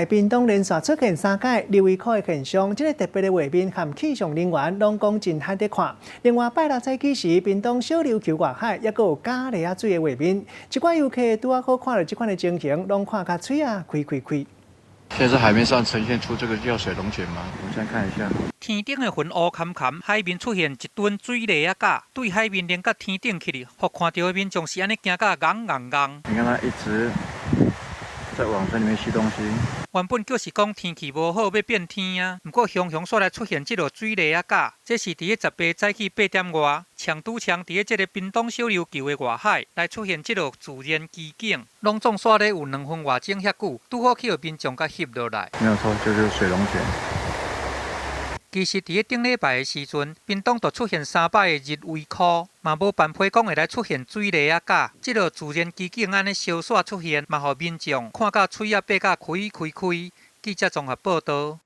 屏东连续出现3届流胃口的现象，这个特别的画面和气象人员拢讲真值得看。另外，拜六早起时，屏东小琉球外海也有假梨仔水的画面，一寡游客拄好看到这款的情形，拢看甲嘴啊开。现在在海面上呈现出这个叫水龙卷吗？我们先看一下。天顶的云乌坎坎，海面出现一吨水梨仔架，对海面连到天顶去哩，互看到的民众是安尼惊甲硬。你看它一直在往水里面吸东西。原本就是讲天气无好要变天啊，不过雄煞来出现这落水梨仔架，这是伫个18早起8点外，强伫个这个屏东小琉球的外海来出现这落自然奇景，拢总煞咧有2分外钟遐久，拄好去互民众甲翕落来。没有错，就是水龙卷。其实，伫个顶礼拜的时阵，屏东就出现3摆的日胃口，嘛无办法讲会来出现水梨仔架，即落自然奇景安尼相煞出现，嘛互民众看甲嘴啊闭甲开。记者综合报道。